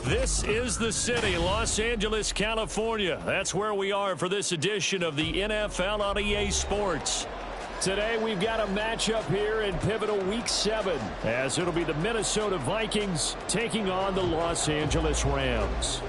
This is the city, Los Angeles, California. That's where we are for this edition of the NFL on EA Sports. Today we've got a matchup here in pivotal Week 7, as it'll be the Minnesota Vikings taking on the Los Angeles Rams.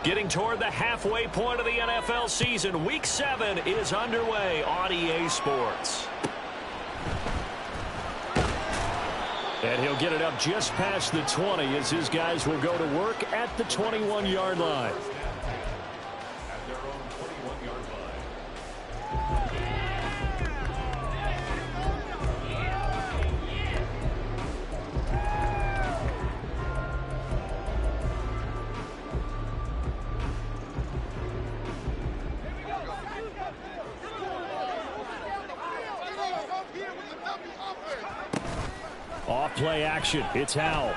Getting toward the halfway point of the NFL season, Week 7 is underway on EA Sports. And he'll get it up just past the 20 as his guys will go to work at the 21-yard line. Off-play action. It's Howell.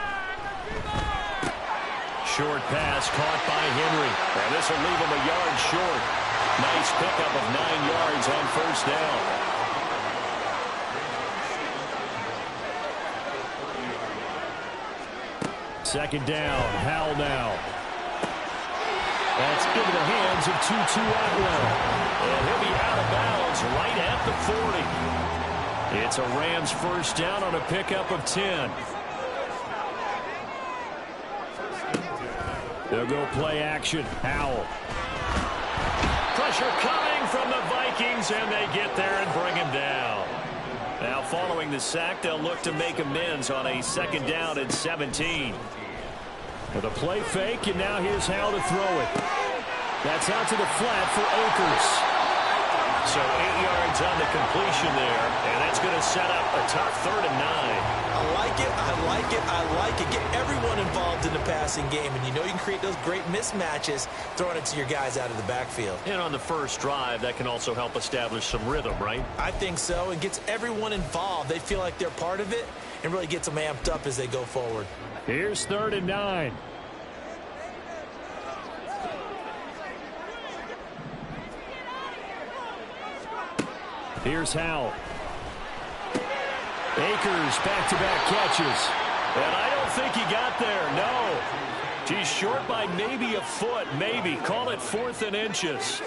Short pass caught by Henry. And this will leave him a yard short. Nice pickup of 9 yards on first down. Second down. Howell now. That's into the hands of Tutu Atwell. And he'll be out of bounds right at the 40. It's a Rams first down on a pickup of 10. They'll go play action. Howell. Pressure coming from the Vikings, and they get there and bring him down. Now following the sack, they'll look to make amends on a second down and 17. With a play fake, and now here's Howell to throw it. That's out to the flat for Akers. So 8 yards on the completion there, and that's going to set up a tough 3rd and 9. I like it, I like it, I like it. Get everyone involved in the passing game, and you know you can create those great mismatches throwing it to your guys out of the backfield. And on the first drive, that can also help establish some rhythm, right? I think so. It gets everyone involved. They feel like they're part of it and really gets them amped up as they go forward. Here's 3rd and 9. Here's Howell. Akers back-to-back catches. And I don't think he got there, no. He's short by maybe a foot, maybe. Call it 4th and inches.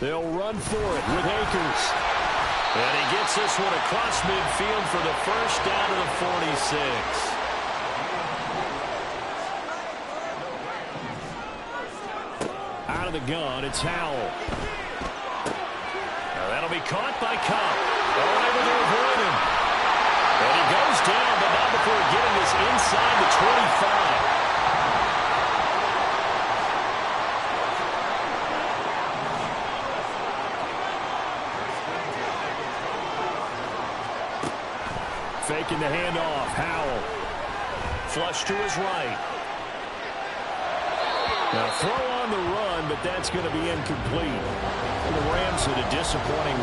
They'll run for it with Akers. And he gets this one across midfield for the first down to the 46. Out of the gun, it's Howell. Now that'll be caught by Cobb. Able to avoid him. And he goes down, but not before getting this inside the 25. Faking the handoff. Howell. Flush to his right. Now throw on the run, but that's going to be incomplete. And the Rams had a disappointing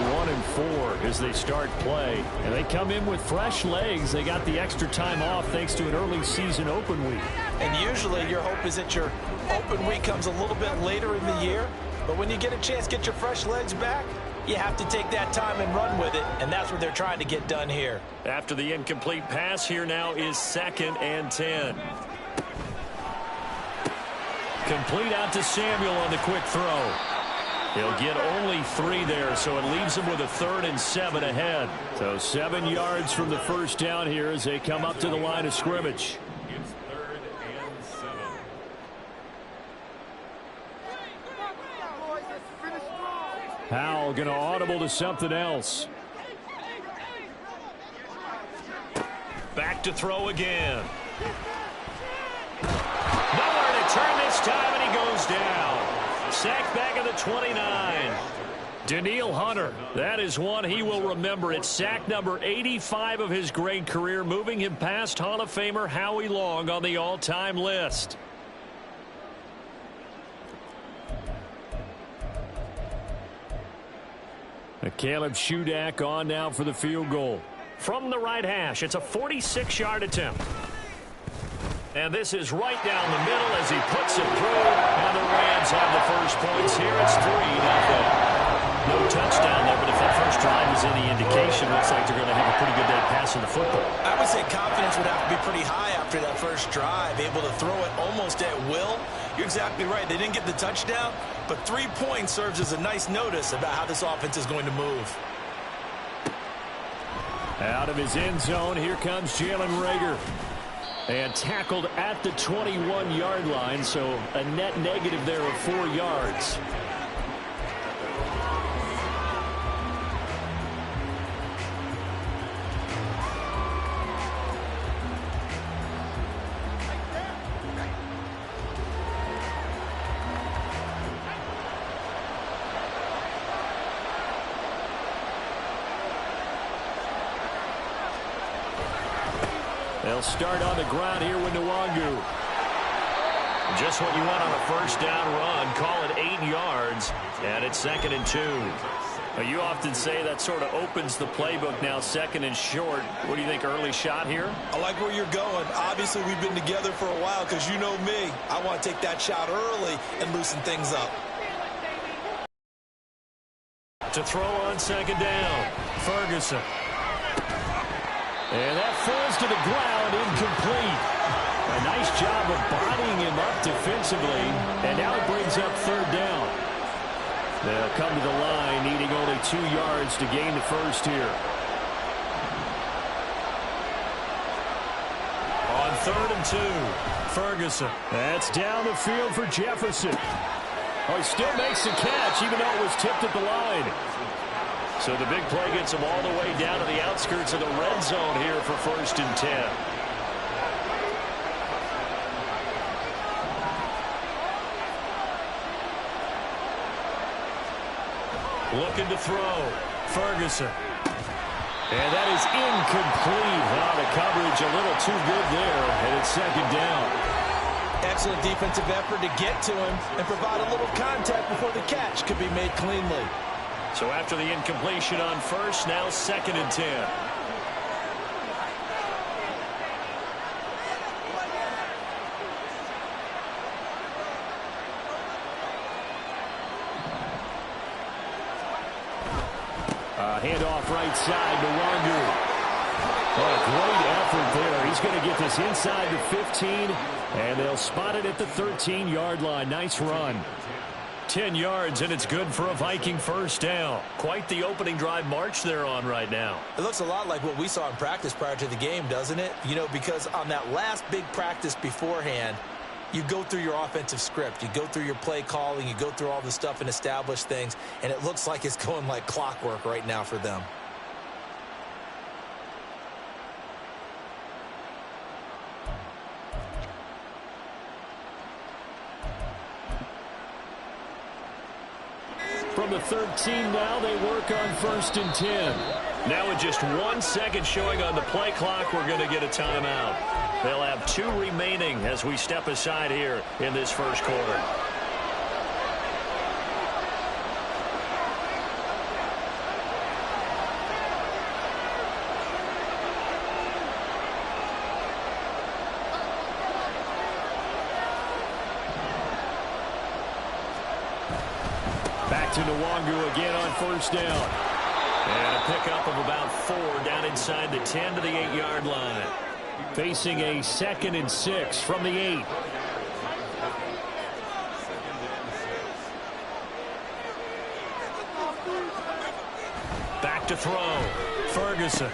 1-4 as they start play. And they come in with fresh legs. They got the extra time off thanks to an early season open week. And usually your hope is that your open week comes a little bit later in the year. But when you get a chance to get your fresh legs back, you have to take that time and run with it. And that's what they're trying to get done here. After the incomplete pass, here now is 2nd and 10. Complete out to Samuel on the quick throw. He'll get only 3 there, so it leaves him with a 3rd and 7 ahead. So 7 yards from the first down here as they come up to the line of scrimmage. It's 3rd and 7. Howell going to audible to something else. Back to throw again. Nowhere to turn this time, and he goes down. Sacked back at the 29. Danielle Hunter, that is one he will remember. It's sack number 85 of his great career, moving him past Hall of Famer Howie Long on the all-time list. Caleb Shudak on now for the field goal. From the right hash, it's a 46-yard attempt. And this is right down the middle as he puts it through. And the Rams have the first points here. It's 3-0. No touchdown there, but if that first drive is any indication, looks like they're going to have a pretty good day passing the football. I would say confidence would have to be pretty high after that first drive, able to throw it almost at will. You're exactly right. They didn't get the touchdown, but 3 points serves as a nice notice about how this offense is going to move. Out of his end zone, here comes Jalen Reagor. And tackled at the 21-yard line, so a net negative there of 4 yards. They'll start on the ground here with Nwangu. Just what you want on a first down run. Call it 8 yards, and it's 2nd and 2. You often say that sort of opens the playbook now, 2nd and short. What do you think, early shot here? I like where you're going. Obviously, we've been together for a while because you know me. I want to take that shot early and loosen things up. To throw on 2nd down, Ferguson. And that falls to the ground, incomplete. A nice job of bodying him up defensively, and now it brings up 3rd down. They'll come to the line, needing only 2 yards to gain the first here. On 3rd and 2, Ferguson. That's down the field for Jefferson. Oh, he still makes the catch, even though it was tipped at the line. So the big play gets him all the way down to the outskirts of the red zone here for 1st and 10. Looking to throw. Ferguson. And that is incomplete. Oh, the coverage a little too good there, and it's 2nd down. Excellent defensive effort to get to him and provide a little contact before the catch could be made cleanly. So after the incompletion on 1st, now 2nd and 10. Handoff right side to Nwangu. Oh, great effort there. He's going to get this inside the 15, and they'll spot it at the 13-yard line. Nice run. 10 yards, and it's good for a Viking first down. Quite the opening drive march they're on right now. It looks a lot like what we saw in practice prior to the game, doesn't it? You know, because on that last big practice beforehand, you go through your offensive script. You go through your play calling. You go through all the stuff and establish things, and it looks like it's going like clockwork right now for them. From the 13 now, they work on 1st and 10. Now with just 1 second showing on the play clock, we're going to get a timeout. They'll have 2 remaining as we step aside here in this first quarter. Back to Nwangu again on 1st down. And a pickup of about 4 down inside the 10 to the 8-yard line. Facing a 2nd and 6 from the 8. Back to throw. Ferguson.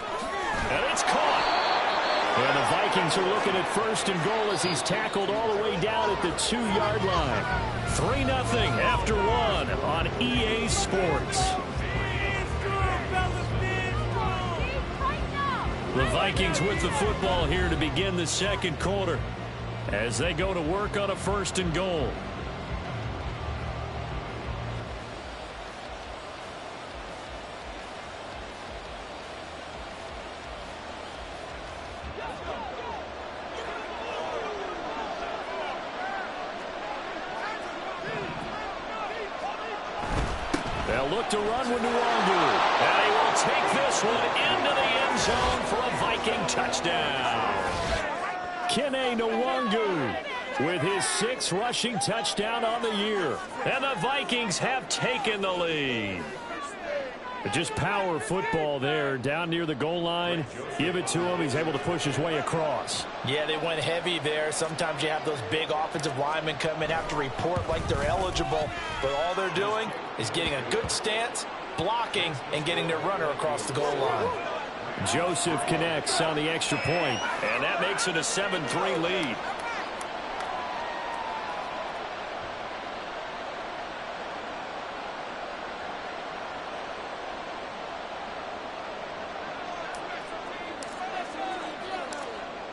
And it's caught. And the Vikings are looking at 1st and goal as he's tackled all the way down at the 2-yard line. 3-0 after 1 on EA Sports. The Vikings with the football here to begin the second quarter as they go to work on a 1st and goal. They'll look to run with Nwangu. And he will take this one into the end zone for a Viking touchdown. Kene Nwangu with his 6th rushing touchdown on the year. And the Vikings have taken the lead. But just power football there down near the goal line. Give it to him. He's able to push his way across. Yeah, they went heavy there. Sometimes you have those big offensive linemen come in, have to report like they're eligible. But all they're doing is getting a good stance, blocking, and getting their runner across the goal line. Joseph connects on the extra point. And that makes it a 7-3 lead.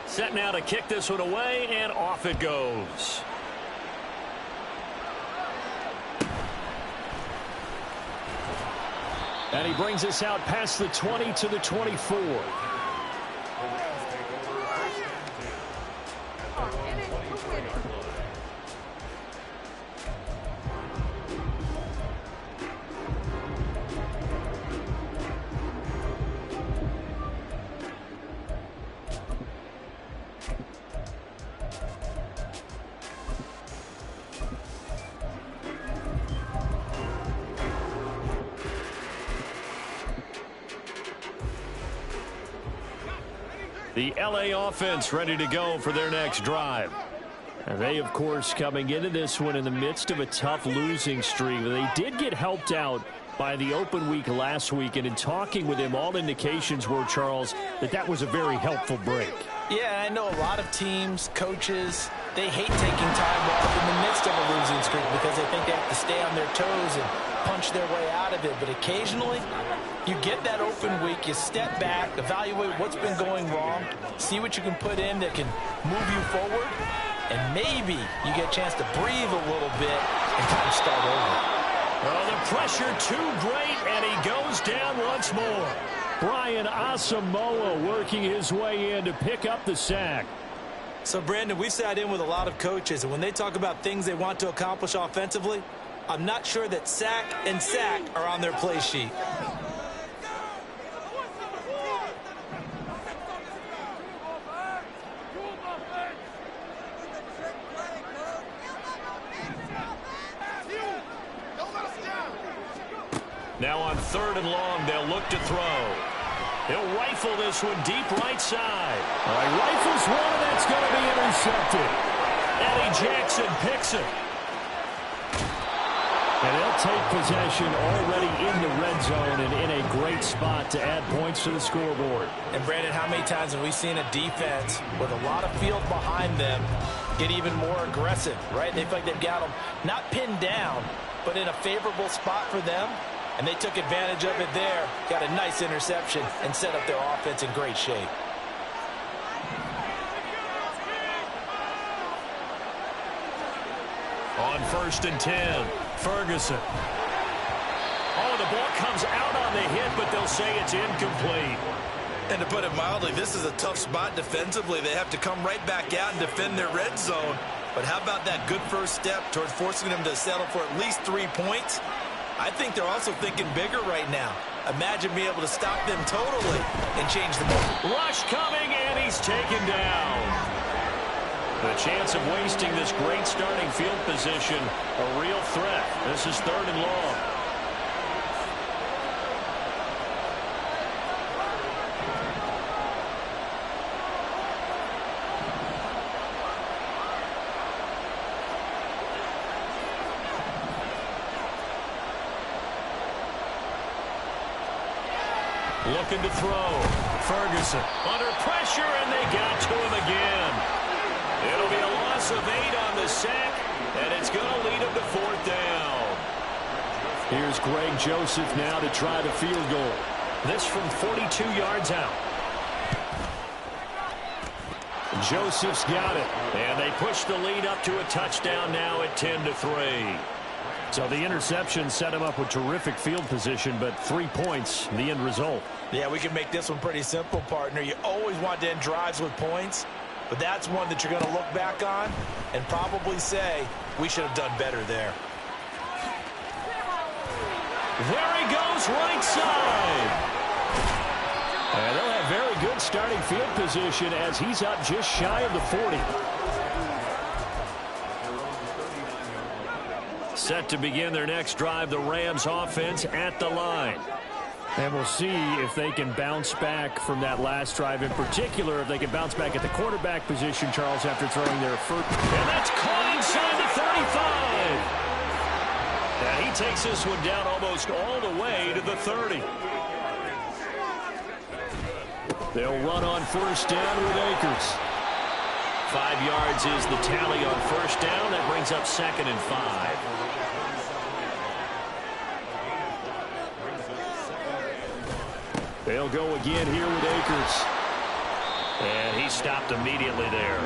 Set now to kick this one away, and off it goes. And he brings us out past the 20 to the 24. The LA offense ready to go for their next drive. And they, of course, coming into this one in the midst of a tough losing streak. They did get helped out by the open week last week, and in talking with him, all indications were, Charles, that was a very helpful break. Yeah, I know a lot of teams, coaches, they hate taking time off in the midst of a losing streak because they think they have to stay on their toes and punch their way out of it. But occasionally, you get that open week, you step back, evaluate what's been going wrong, see what you can put in that can move you forward, and maybe you get a chance to breathe a little bit and kind of start over. Well, the pressure too great, and he goes down once more. Brian Asamoah working his way in to pick up the sack. So, Brandon, we sat in with a lot of coaches, and when they talk about things they want to accomplish offensively, I'm not sure that sack and sack are on their play sheet. Now on 3rd and long, they'll look to throw. He'll rifle this one deep right side. He rifles one, and that's going to be intercepted. Eddie Jackson picks it. And they'll take possession already in the red zone and in a great spot to add points to the scoreboard. And, Brandon, how many times have we seen a defense with a lot of field behind them get even more aggressive, right? They feel like they've got them not pinned down, but in a favorable spot for them. And they took advantage of it there, got a nice interception, and set up their offense in great shape. On 1st and 10, Ferguson. Oh, the ball comes out on the hit, but they'll say it's incomplete. And to put it mildly, this is a tough spot defensively. They have to come right back out and defend their red zone. But how about that good first step towards forcing them to settle for at least 3 points? I think they're also thinking bigger right now. Imagine being able to stop them totally and change the game. Rush coming, and he's taken down. The chance of wasting this great starting field position, a real threat. This is 3rd and long. Looking to throw. Ferguson under pressure, and they got to him again. It'll be a loss of 8 on the sack, and it's going to lead him to 4th down. Here's Greg Joseph now to try the field goal. This from 42 yards out. Joseph's got it, and they push the lead up to a touchdown now at 10-3. So the interception set him up with terrific field position, but 3 points, the end result. Yeah, we can make this one pretty simple, partner. You always want to end drives with points, but that's one that you're going to look back on and probably say, we should have done better there. There he goes, right side. And they'll have very good starting field position as he's up just shy of the 40. Set to begin their next drive, the Rams offense at the line. And we'll see if they can bounce back from that last drive. In particular, if they can bounce back at the quarterback position, Charles, after throwing their first. And that's caught inside the 35. And he takes this one down almost all the way to the 30. They'll run on first down with Akers. 5 yards is the tally on first down. That brings up 2nd and 5. They'll go again here with Akers. And he stopped immediately there.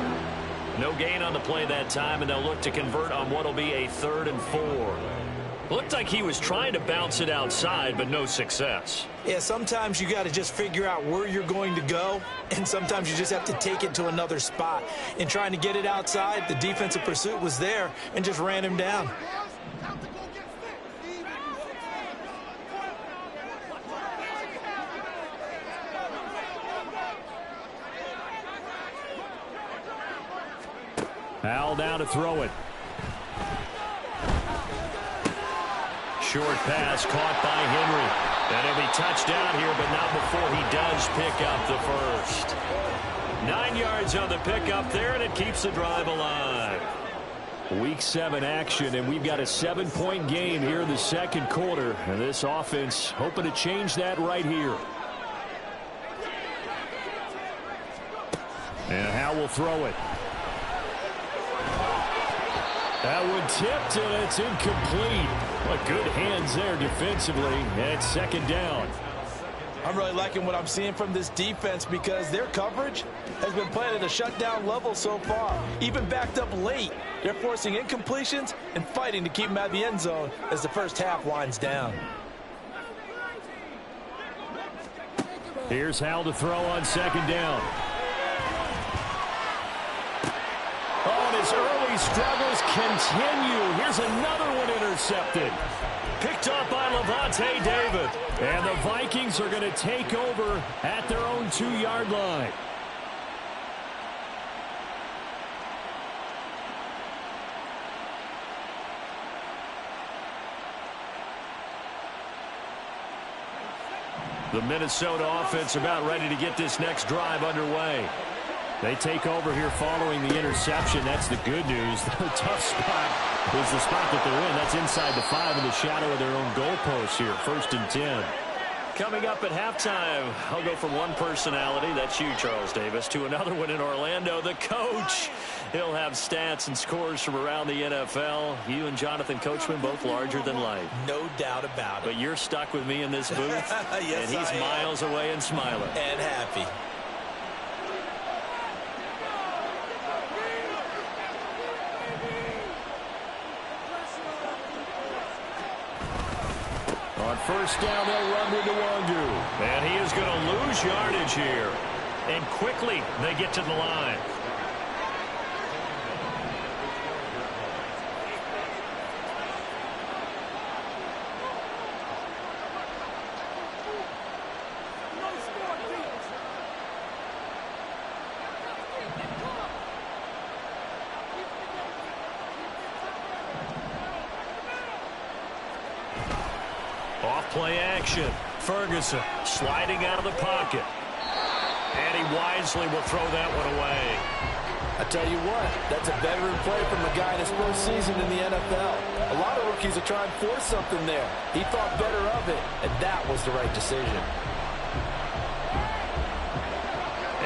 No gain on the play that time, and they'll look to convert on what will be a 3rd and 4. Looked like he was trying to bounce it outside, but no success. Yeah, sometimes you got to just figure out where you're going to go, and sometimes you just have to take it to another spot. In trying to get it outside, the defensive pursuit was there and just ran him down. Al now to throw it. Short pass caught by Henry. And it'll be touchdown here, but not before he does pick up the first. 9 yards on the pickup there, and it keeps the drive alive. Week 7 action, and we've got a 7-point game here in the second quarter. And this offense hoping to change that right here. And Howell will throw it. That one tipped, and it's incomplete. But good hands there defensively, and it's 2nd down. I'm really liking what I'm seeing from this defense because their coverage has been playing at a shutdown level so far. Even backed up late, they're forcing incompletions and fighting to keep them out of the end zone as the first half winds down. Here's Hal to throw on 2nd down. Oh, and his early struggles continue. Here's another one intercepted. Picked up by Levante David. And the Vikings are going to take over at their own 2-yard line. The Minnesota offense about ready to get this next drive underway. They take over here following the interception. That's the good news. The tough spot is the spot that they're in. That's inside the 5 in the shadow of their own goalpost here. 1st and 10. Coming up at halftime, I'll go from one personality, that's you, Charles Davis, to another one in Orlando, the coach. He'll have stats and scores from around the NFL. You and Jonathan Coachman, both larger than life. No doubt about it. But you're stuck with me in this booth. Yes, and he's miles away and smiling. And happy. On first down, they'll run with Nwangu. And he is going to lose yardage here. And quickly, they get to the line. Off-play action. Ferguson sliding out of the pocket. And he wisely will throw that one away. I tell you what, that's a veteran play from a guy in his first season in the NFL. A lot of rookies are trying to force something there. He thought better of it, and that was the right decision.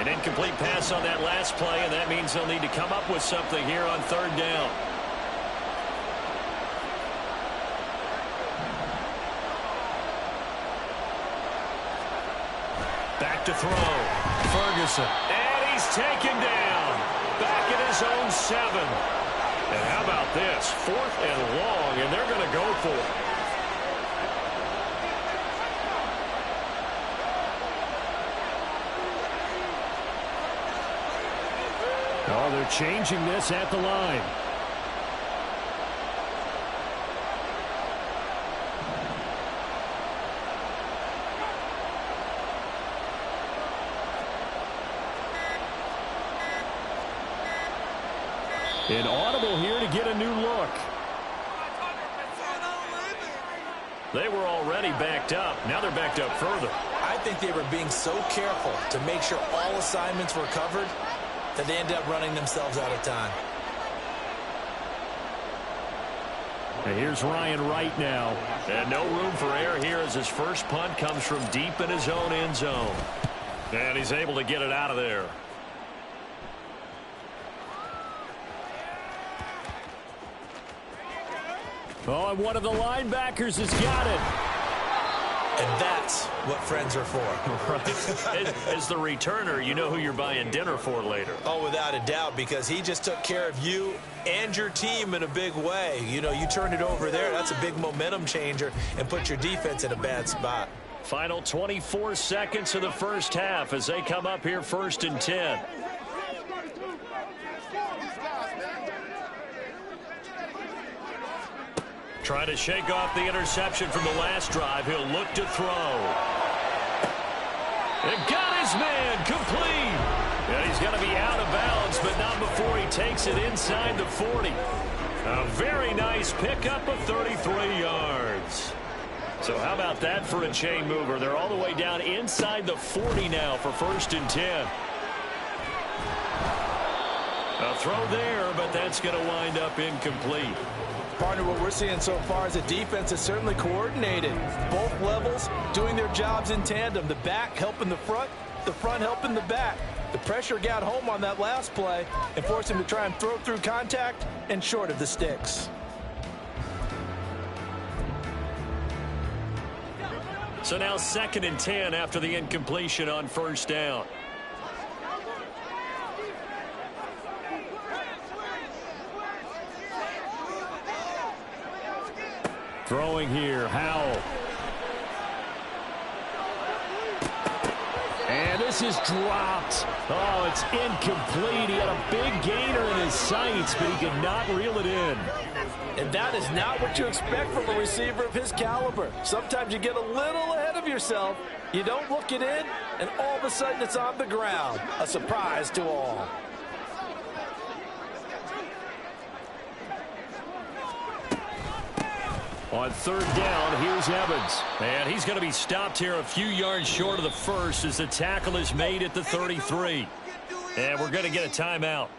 An incomplete pass on that last play, and that means they'll need to come up with something here on 3rd down. Back to throw. Ferguson. And he's taken down. Back at his own 7. And how about this? 4th and long, and they're going to go for it. Oh, they're changing this at the line. An audible here to get a new look. They were already backed up. Now they're backed up further. I think they were being so careful to make sure all assignments were covered that they ended up running themselves out of time. And here's Ryan Wright now. And no room for error here as his first punt comes from deep in his own end zone. And he's able to get it out of there. Oh, and one of the linebackers has got it. And that's what friends are for. Right. As the returner, you know who you're buying dinner for later. Oh, without a doubt, because he just took care of you and your team in a big way. You know, you turned it over there. That's a big momentum changer and put your defense in a bad spot. Final 24 seconds of the first half as they come up here 1st and 10. Trying to shake off the interception from the last drive. He'll look to throw. And got his man complete. And he's going to be out of bounds, but not before he takes it inside the 40. A very nice pickup of 33 yards. So how about that for a chain mover? They're all the way down inside the 40 now for 1st and 10. A throw there, but that's going to wind up incomplete. Partner, what we're seeing so far is the defense is certainly coordinated. Both levels doing their jobs in tandem. The back helping the front helping the back. The pressure got home on that last play and forced him to try and throw through contact and short of the sticks. So now 2nd and 10 after the incompletion on 1st down. Throwing here, Howell. And this is dropped. Oh, it's incomplete. He had a big gainer in his sights, but he could not reel it in. And that is not what you expect from a receiver of his caliber. Sometimes you get a little ahead of yourself. You don't look it in, and all of a sudden it's on the ground. A surprise to all. On 3rd down, here's Evans. And he's going to be stopped here a few yards short of the first as the tackle is made at the 33. And we're going to get a timeout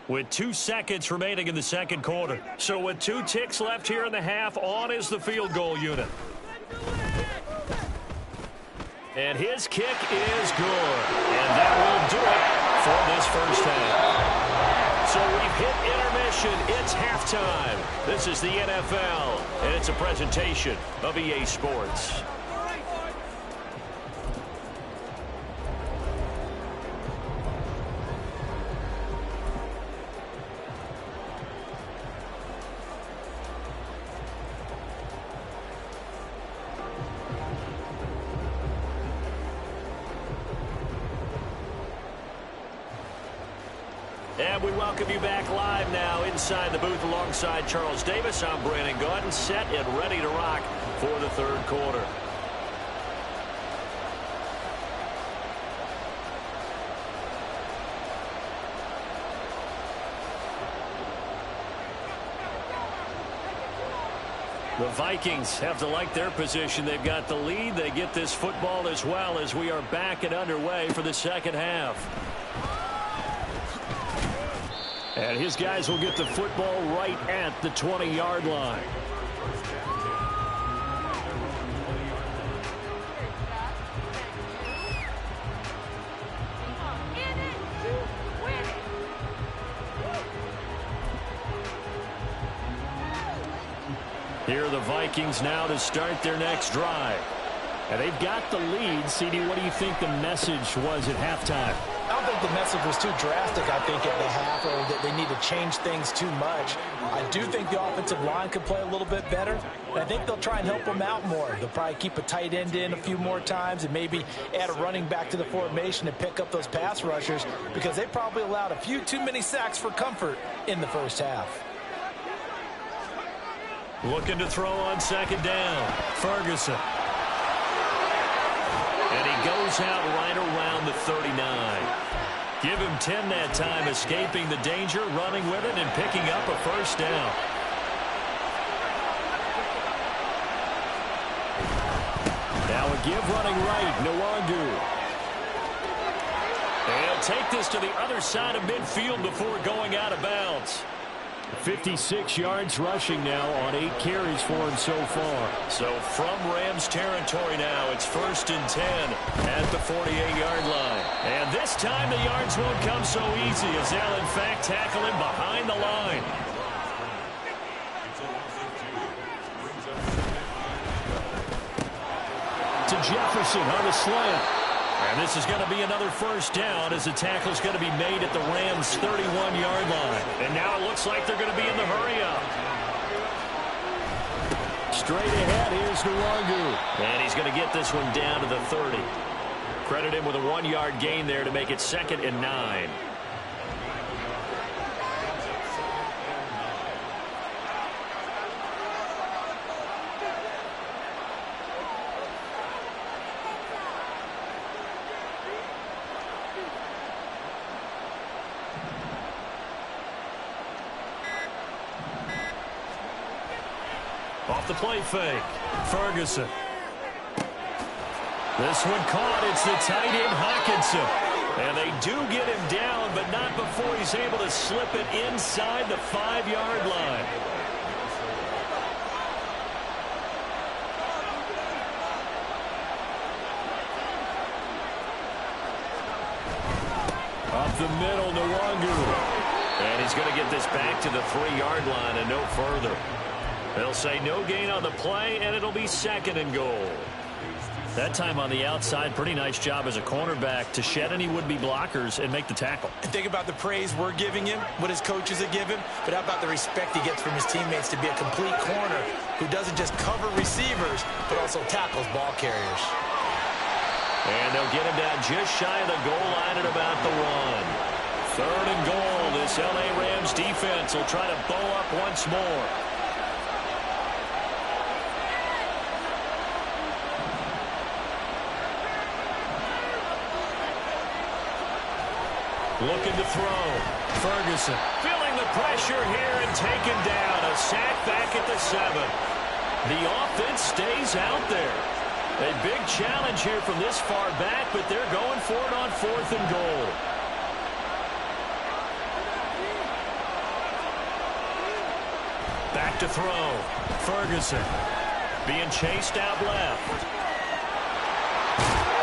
with 2 seconds remaining in the 2nd quarter. So with 2 ticks left here in the half, on is the field goal unit. And his kick is good. And that will do it for this first half. So we've hit intermission. It's halftime. This is the NFL, and it's a presentation of EA Sports. And we welcome you back live now inside the booth alongside Charles Davis. I'm Brandon Gaudin, set and ready to rock for the 3rd quarter. The Vikings have to like their position. They've got the lead. They get this football as well as we are back and underway for the 2nd half. And his guys will get the football right at the 20-yard line. Here are the Vikings now to start their next drive. And they've got the lead. CD, what do you think the message was at halftime? I don't think the message was too drastic, I think, at the half, or that they need to change things too much. I do think the offensive line could play a little bit better, and I think they'll try and help them out more. They'll probably keep a tight end in a few more times and maybe add a running back to the formation and pick up those pass rushers because they probably allowed a few too many sacks for comfort in the first half. Looking to throw on 2nd down. Ferguson. And he goes out right around the 39. Give him 10 that time, escaping the danger, running with it, and picking up a first down. Now a give running right, Nwangu. They'll take this to the other side of midfield before going out of bounds. 56 yards rushing now on 8 carries for him so far. So from Rams territory now, it's 1st and 10 at the 48-yard line. And this time the yards won't come so easy as they'll in fact tackle him behind the line. To Jefferson on the slant. And this is going to be another first down as the tackle is going to be made at the Rams' 31-yard line. And now it looks like they're going to be in the hurry-up. Straight ahead, here's Nwangu. And he's going to get this one down to the 30. Credit him with a 1-yard gain there to make it 2nd and 9. Off the play fake. Ferguson. This one caught. It's the tight end Hawkinson. And they do get him down, but not before he's able to slip it inside the 5-yard line. Up the middle, Nwangu. And he's going to get this back to the 3-yard line and no further. They'll say no gain on the play, and it'll be 2nd and goal. That time on the outside, pretty nice job as a cornerback to shed any would-be blockers and make the tackle. And think about the praise we're giving him, what his coaches have given, but how about the respect he gets from his teammates to be a complete corner who doesn't just cover receivers, but also tackles ball carriers. And they'll get him down just shy of the goal line at about the 1. 3rd and goal. This L.A. Rams defense will try to bow up once more. Looking to throw. Ferguson feeling the pressure here and taken down. A sack back at the 7. The offense stays out there. A big challenge here from this far back, but they're going for it on 4th and goal. Back to throw. Ferguson being chased out left.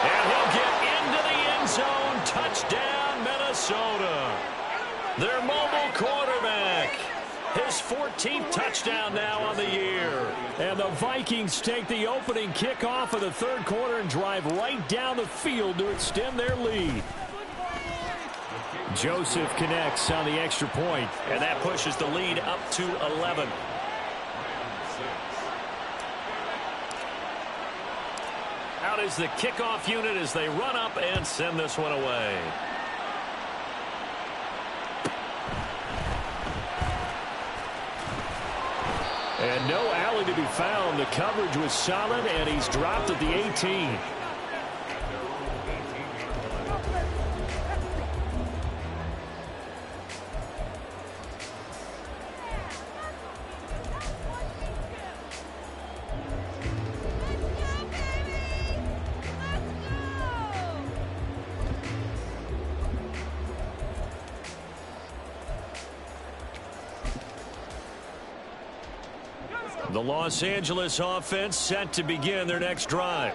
And he'll get into the end zone. Touchdown, Minnesota. Their mobile quarterback. His 14th touchdown now on the year. And the Vikings take the opening kickoff of the 3rd quarter and drive right down the field to extend their lead. Joseph connects on the extra point, and that pushes the lead up to 11. Out is the kickoff unit as they run up and send this one away. And no alley to be found. The coverage was solid, and he's dropped at the 18. The Los Angeles offense set to begin their next drive.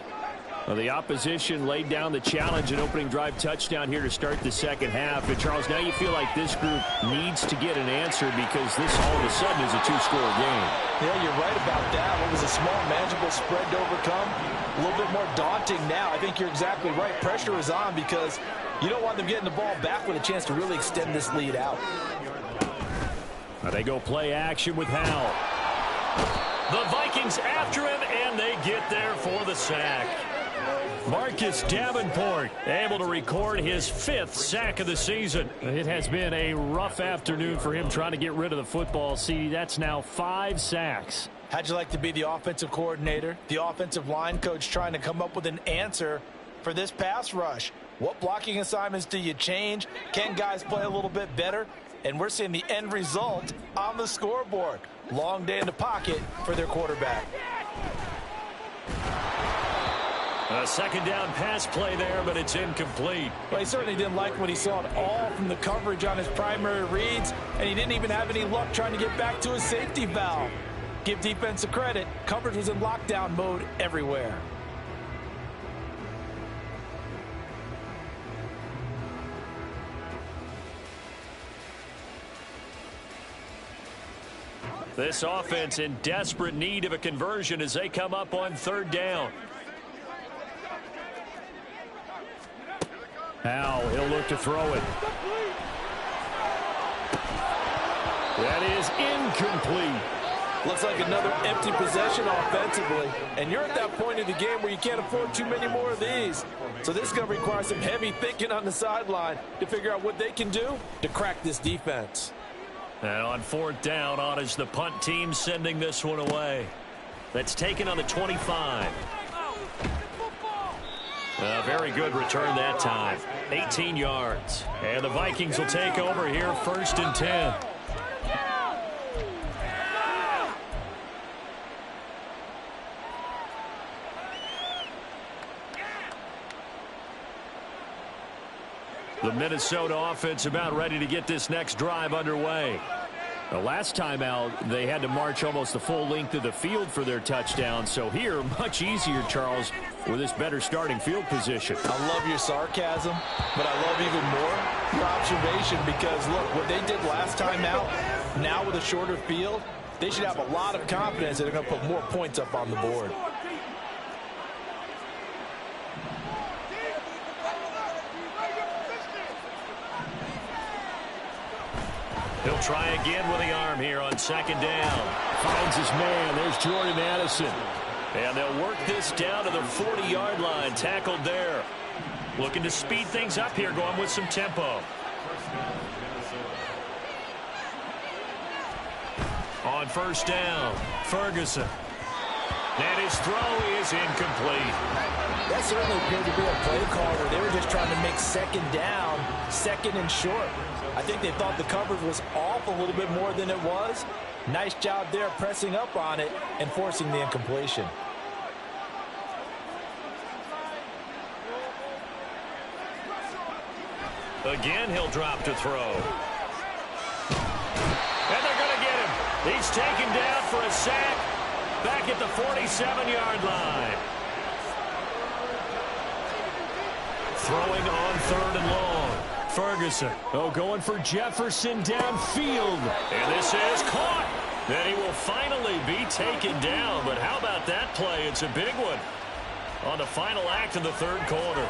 Well, the opposition laid down the challenge and opening drive touchdown here to start the 2nd half. And, Charles, now you feel like this group needs to get an answer because this all of a sudden is a 2-score game. Yeah, you're right about that. What was a small, manageable spread to overcome? A little bit more daunting now. I think you're exactly right. Pressure is on because you don't want them getting the ball back with a chance to really extend this lead out. Now they go play action with Howell. The Vikings after him, and they get there for the sack. Marcus Davenport able to record his 5th sack of the season. It has been a rough afternoon for him trying to get rid of the football. See, that's now 5 sacks. How'd you like to be the offensive coordinator, the offensive line coach trying to come up with an answer for this pass rush? What blocking assignments do you change? Can guys play a little bit better? And we're seeing the end result on the scoreboard. Long day in the pocket for their quarterback. A second down pass play there, but it's incomplete. Well, he certainly didn't like what he saw at all from the coverage on his primary reads, and he didn't even have any luck trying to get back to his safety valve. Give defense a credit. Coverage was in lockdown mode everywhere. This offense in desperate need of a conversion as they come up on third down. Now he'll look to throw it. That is incomplete. Looks like another empty possession offensively. And you're at that point in the game where you can't afford too many more of these. So this is going to require some heavy thinking on the sideline to figure out what they can do to crack this defense. And on fourth down, on is the punt team sending this one away. That's taken on the 25. A very good return that time. 18 yards. And the Vikings will take over here, 1st and 10. The Minnesota offense about ready to get this next drive underway. The last time out, they had to march almost the full length of the field for their touchdown. So here, much easier, Charles, with this better starting field position. I love your sarcasm, but I love even more your observation because, look, what they did last time out, now with a shorter field, they should have a lot of confidence that they're going to put more points up on the board. He'll try again with the arm here on second down. Finds his man. There's Jordan Addison. And they'll work this down to the 40-yard line. Tackled there. Looking to speed things up here, going with some tempo. On first down, Ferguson. And his throw is incomplete. That certainly appeared to be a play call where they were just trying to make second down, second and short. I think they thought the coverage was off a little bit more than it was. Nice job there pressing up on it and forcing the incompletion. Again, he'll drop to throw. And they're going to get him. He's taken down for a sack back at the 47-yard line. Throwing on third and long. Ferguson, going for Jefferson downfield. And this is caught. Then he will finally be taken down. But how about that play? It's a big one on the final act of the third quarter.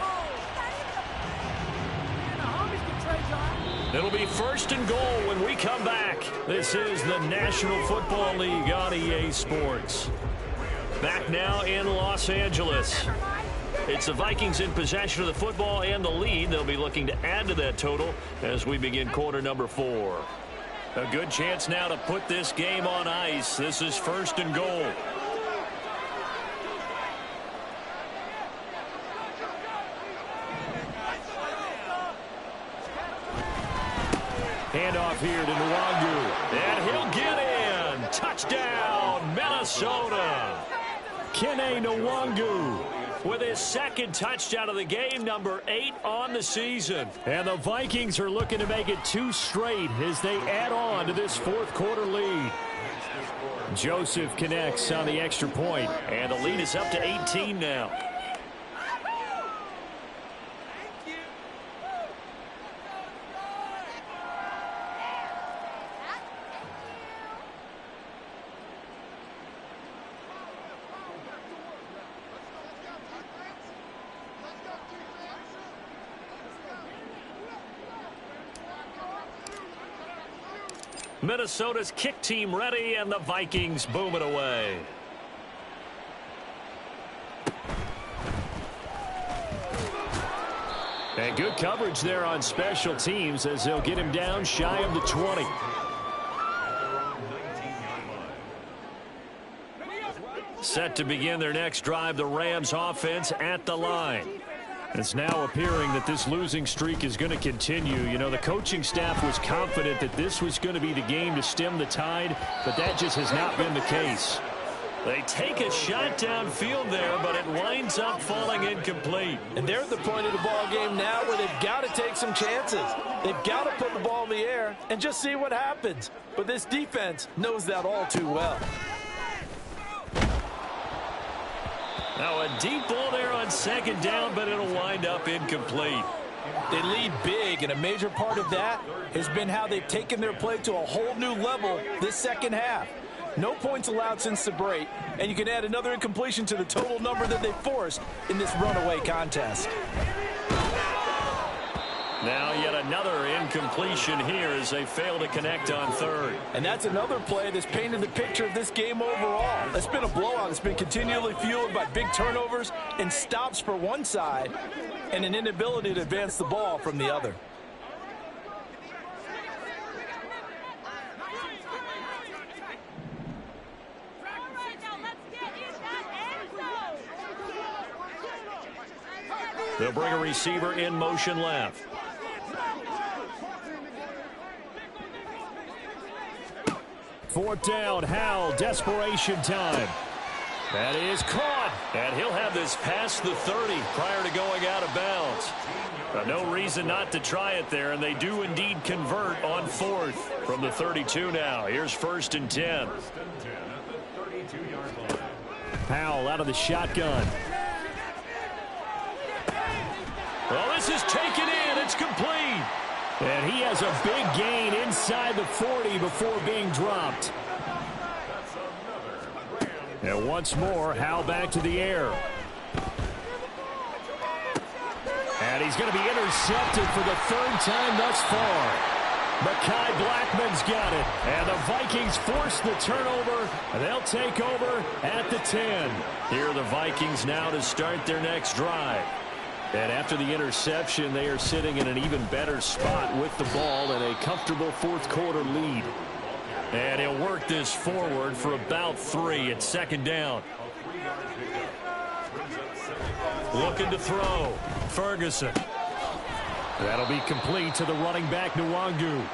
It'll be 1st and goal when we come back. This is the National Football League on EA Sports. Back now in Los Angeles. It's the Vikings in possession of the football and the lead. They'll be looking to add to that total as we begin quarter number 4. A good chance now to put this game on ice. This is 1st and goal. Handoff here to Nwangu. And he'll get in. Touchdown, Minnesota. Kene Nwangu with his second touchdown of the game, number 8 on the season. And the Vikings are looking to make it 2 straight as they add on to this fourth quarter lead. Joseph connects on the extra point, and the lead is up to 18 now. Minnesota's kick team ready, and the Vikings boom it away. And good coverage there on special teams as they'll get him down shy of the 20. Set to begin their next drive, the Rams offense at the line. It's now appearing that this losing streak is going to continue. You know, the coaching staff was confident that this was going to be the game to stem the tide, but that just has not been the case. They take a shot downfield there, but it winds up falling incomplete. And they're at the point of the ball game now where they've got to take some chances. They've got to put the ball in the air and just see what happens. But this defense knows that all too well. Now a deep ball there on second down, but it'll wind up incomplete. They lead big, and a major part of that has been how they've taken their play to a whole new level this second half. No points allowed since the break, and you can add another incompletion to the total number that they forced in this runaway contest. Now yet another incompletion here as they fail to connect on third. And that's another play that's painted the picture of this game overall. It's been a blowout. It's been continually fueled by big turnovers and stops for one side and an inability to advance the ball from the other. They'll bring a receiver in motion left. Fourth down, Howell, desperation time. That is caught, and he'll have this past the 30 prior to going out of bounds. No reason not to try it there, and they do indeed convert on fourth from the 32 now. Here's 1st and 10. Howell out of the shotgun. Well, this is taken in. It's complete. And he has a big gain inside the 40 before being dropped. And once more, Howell back to the air. And he's going to be intercepted for the 3rd time thus far. Mekhi Blackman's got it. And the Vikings force the turnover. And they'll take over at the 10. Here are the Vikings now to start their next drive. And after the interception, they are sitting in an even better spot with the ball and a comfortable 4th quarter lead. And he'll work this forward for about 3 at 2nd down. Looking to throw. Ferguson. That'll be complete to the running back, Nwangu.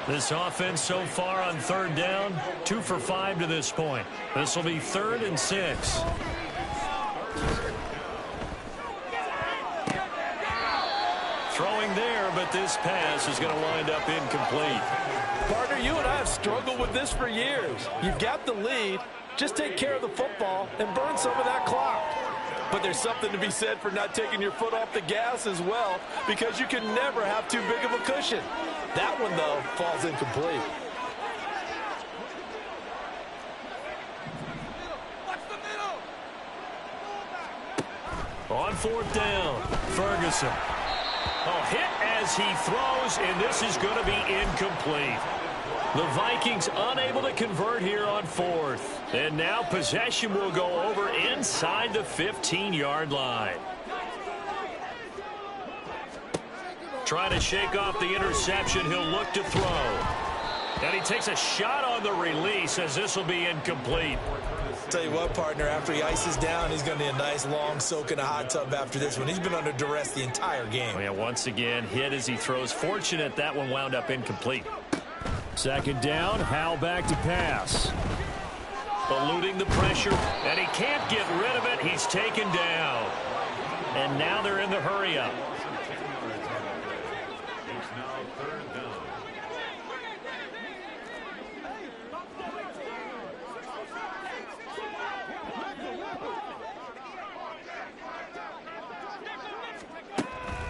This offense so far on 3rd down, 2 for 5 to this point. This will be 3rd and 6. Throwing there, but this pass is going to wind up incomplete. Partner, you and I have struggled with this for years. You've got the lead. Just take care of the football and burn some of that clock. But there's something to be said for not taking your foot off the gas as well, because you can never have too big of a cushion. That one, though, falls incomplete. On 4th down, Ferguson. Oh, hit as he throws, and this is going to be incomplete. The Vikings unable to convert here on 4th. And now possession will go over inside the 15-yard line. Trying to shake off the interception. He'll look to throw. And he takes a shot on the release as this will be incomplete. Tell you what, partner, after he ices down, he's going to need a nice long soak in a hot tub after this one. He's been under duress the entire game. Oh, yeah, once again, hit as he throws. Fortunate that one wound up incomplete. 2nd down, Howell back to pass. Eluding the pressure, and he can't get rid of it. He's taken down. And now they're in the hurry-up.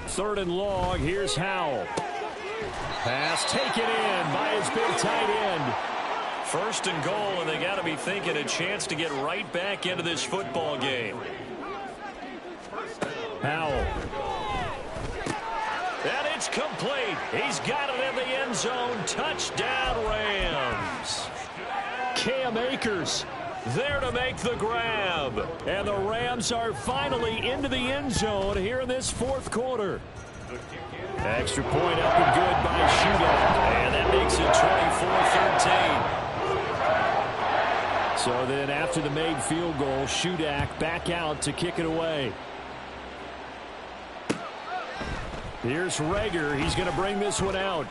Third and long, here's Howell. Pass taken in by his big tight end. 1st and goal, and they got to be thinking a chance to get right back into this football game. Howell. And it's complete. He's got it in the end zone. Touchdown, Rams. Cam Akers there to make the grab. And the Rams are finally into the end zone here in this 4th quarter. Extra point up and good by Shootout. And that makes it 24-13. So then after the made field goal, Shudak back out to kick it away. Here's Rager. He's going to bring this one out.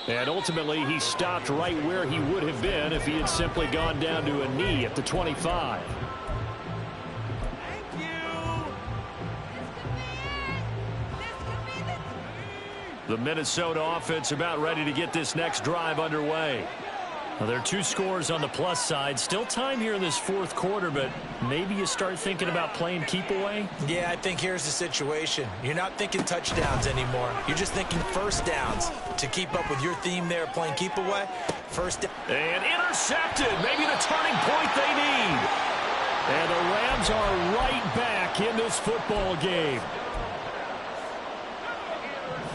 And ultimately, he stopped right where he would have been if he had simply gone down to a knee at the 25. The Minnesota offense about ready to get this next drive underway. Now, there are 2 scores on the plus side. Still time here in this fourth quarter, but maybe you start thinking about playing keep away? Yeah, I think here's the situation. You're not thinking touchdowns anymore. You're just thinking first downs. To keep up with your theme there, playing keep away, first down. And intercepted. Maybe the turning point they need. And the Rams are right back in this football game.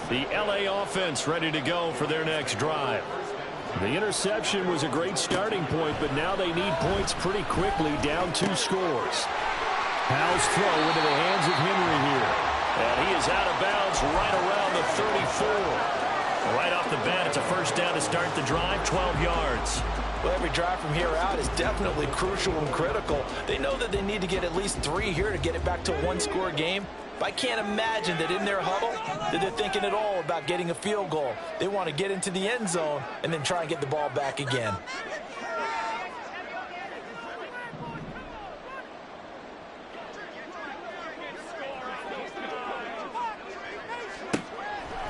The LA offense ready to go for their next drive. The interception was a great starting point, but now they need points pretty quickly, down 2 scores. Howell's throw into the hands of Henry here. And he is out of bounds right around the 34. Right off the bat, it's a first down to start the drive, 12 yards. Well, every drive from here out is definitely crucial and critical. They know that they need to get at least 3 here to get it back to a 1-score game. But I can't imagine that in their huddle that they're thinking at all about getting a field goal. They want to get into the end zone and then try and get the ball back again.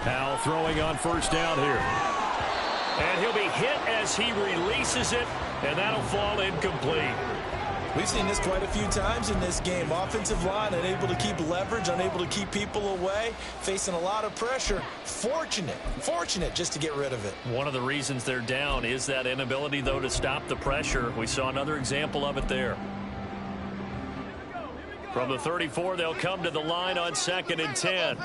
Howell throwing on first down here. And he'll be hit as he releases it, and that'll fall incomplete. We've seen this quite a few times in this game. Offensive line unable to keep leverage, unable to keep people away, facing a lot of pressure. Fortunate just to get rid of it. One of the reasons they're down is that inability, though, to stop the pressure. We saw another example of it there. From the 34, they'll come to the line on 2nd and 10.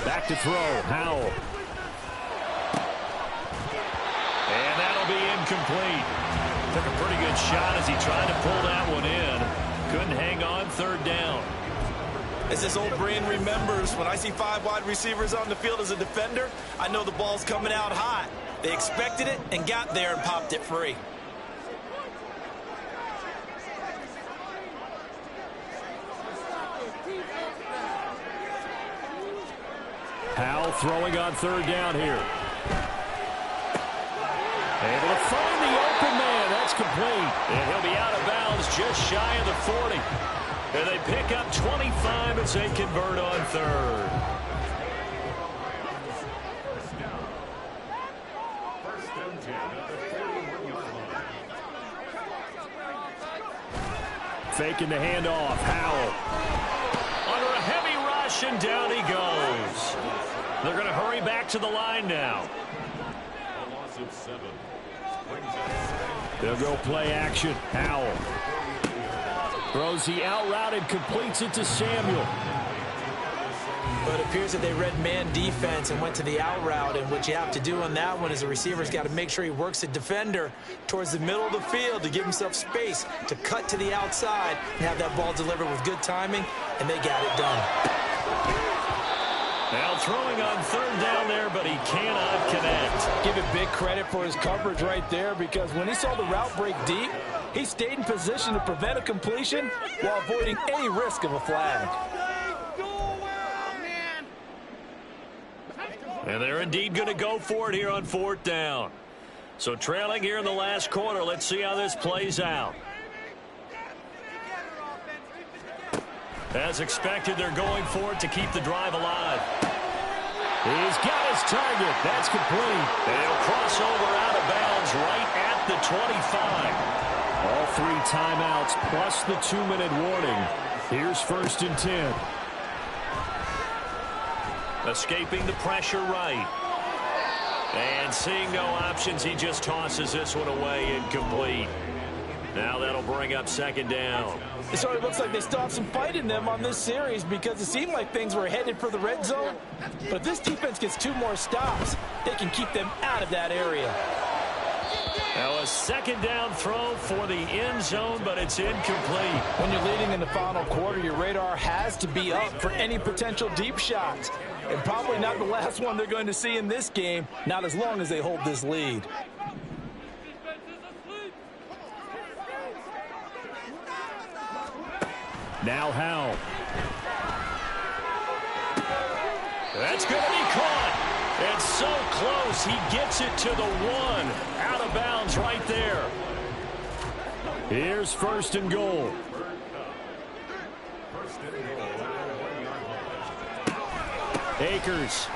Back to throw, Howell. And that'll be incomplete. Took a pretty good shot as he tried to pull that one in. Couldn't hang on, 3rd down. As this old brain remembers, when I see 5 wide receivers on the field as a defender, I know the ball's coming out hot. They expected it and got there and popped it free. Howell throwing on 3rd down here. Able to find the open man. That's complete. And he'll be out of bounds just shy of the 40. And they pick up 25 as they convert on 3rd. Faking the handoff. Howell. Under a heavy rush, and down he goes. They're going to hurry back to the line now. They'll go play action. Howell throws the out route and completes it to Samuel. But it appears that they read man defense and went to the out route, and what you have to do on that one is the receiver's got to make sure he works the defender towards the middle of the field to give himself space to cut to the outside and have that ball delivered with good timing, and they got it done. Now throwing on 3rd down there, but he cannot connect. Give it big credit for his coverage right there, because when he saw the route break deep, he stayed in position to prevent a completion while avoiding any risk of a flag. And they're indeed going to go for it here on 4th down. So trailing here in the last quarter, let's see how this plays out. As expected, they're going for it to keep the drive alive. He's got his target. That's complete. And he'll cross over out of bounds right at the 25. All 3 timeouts plus the 2-minute warning. Here's 1st and 10. Escaping the pressure right. And seeing no options, he just tosses this one away, incomplete. Now that'll bring up 2nd down. It sort of looks like they still have some fight in them on this series, because it seemed like things were headed for the red zone. But if this defense gets 2 more stops, they can keep them out of that area. Now a second down throw for the end zone, but it's incomplete. When you're leading in the final quarter, your radar has to be up for any potential deep shots. And probably not the last one they're going to see in this game, not as long as they hold this lead. Now Howell. That's going to be caught. It's so close. He gets it to the 1. Out of bounds right there. Here's first and goal. Akers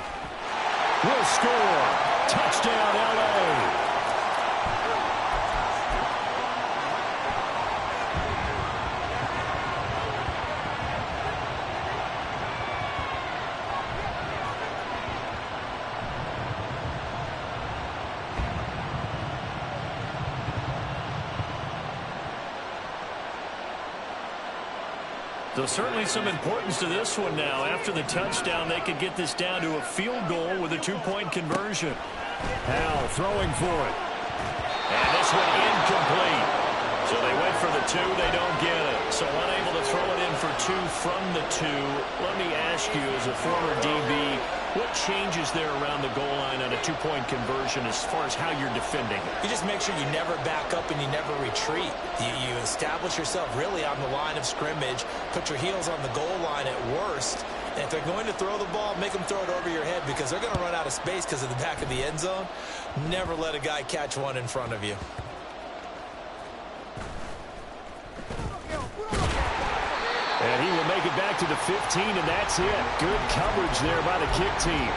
will score. Touchdown, L.A. So certainly some importance to this one now. After the touchdown, they could get this down to a field goal with a 2-point conversion. Howell throwing for it. And this one incomplete. So they went for the 2. They don't get it. So unable to throw it in for 2 from the 2. Let me ask you, as a former DB, what changes there around the goal line on a 2-point conversion as far as how you're defending? You just make sure you never back up and you never retreat. You establish yourself really on the line of scrimmage, put your heels on the goal line at worst. And if they're going to throw the ball, make them throw it over your head because they're going to run out of space because of the back of the end zone. Never let a guy catch one in front of you. And he will make it back to the 15, and that's it. Good coverage there by the kick team.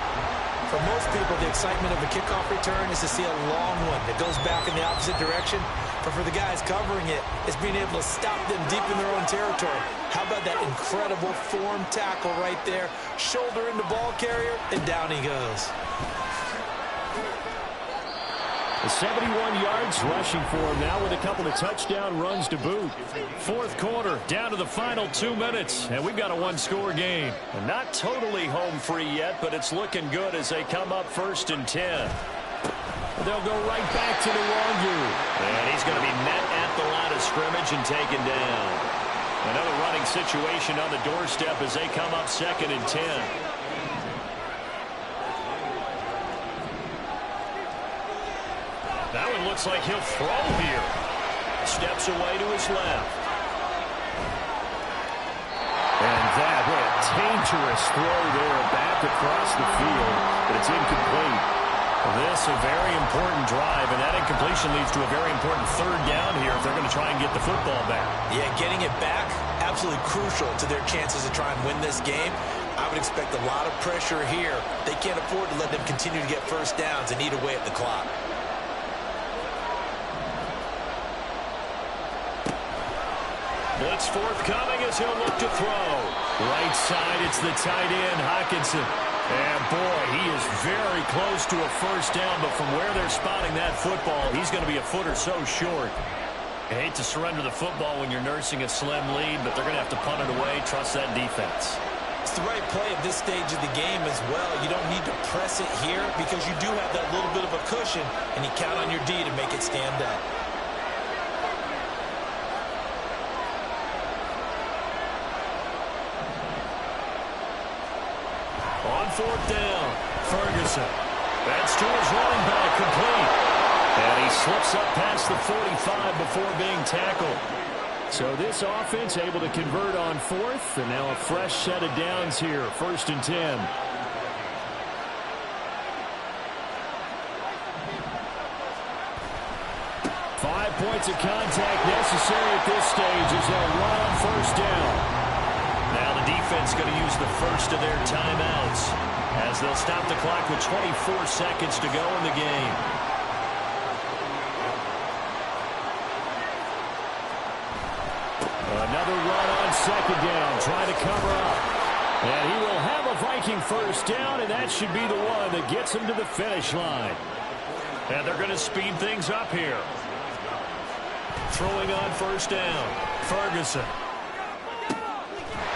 For most people, the excitement of a kickoff return is to see a long one that goes back in the opposite direction. But for the guys covering it, it's being able to stop them deep in their own territory. How about that incredible form tackle right there? Shoulder into ball carrier, and down he goes. 71 yards rushing for him now with a couple of touchdown runs to boot. Fourth quarter, down to the final 2 minutes, and we've got a 1-score game. And not totally home free yet, but it's looking good as they come up 1st and 10. They'll go right back to the Wagyu. And he's going to be met at the line of scrimmage and taken down. Another running situation on the doorstep as they come up 2nd and 10. That one looks like he'll throw here. Steps away to his left. And that, what a dangerous throw there back across the field, but it's incomplete. This a very important drive, and that incompletion leads to a very important 3rd down here if they're going to try and get the football back. Yeah, getting it back, absolutely crucial to their chances to try and win this game. I would expect a lot of pressure here. They can't afford to let them continue to get first downs and eat away at the clock. Blitz forthcoming as he'll look to throw. Right side, it's the tight end, Hockenson. And boy, he is very close to a first down, but from where they're spotting that football, he's going to be a foot or so short. I hate to surrender the football when you're nursing a slim lead, but they're going to have to punt it away, trust that defense. It's the right play at this stage of the game as well. You don't need to press it here because you do have that little bit of a cushion, and you count on your D to make it stand up. On 4th down, Ferguson. That's to his running back, complete. And he slips up past the 45 before being tackled. So this offense able to convert on 4th, and now a fresh set of downs here, 1st and 10. Five points of contact necessary at this stage as they'll run on 1st down. Now the defense going to use the first of their timeouts as they'll stop the clock with 24 seconds to go in the game. Another run on 2nd down, trying to cover up. And he will have a Viking first down, and that should be the one that gets him to the finish line. And they're going to speed things up here. Throwing on 1st down, Ferguson.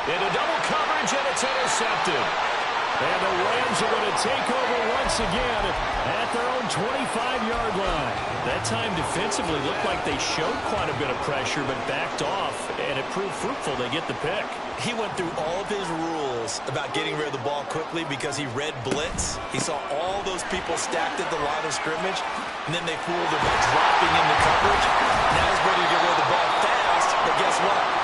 Into double coverage, and it's intercepted. And the Rams are going to take over once again at their own 25-yard line. That time defensively looked like they showed quite a bit of pressure but backed off, and it proved fruitful. They get the pick. He went through all of his rules about getting rid of the ball quickly because he read blitz. He saw all those people stacked at the line of scrimmage, and then they fooled him by dropping into coverage. Now he's ready to get rid of the ball fast, but guess what?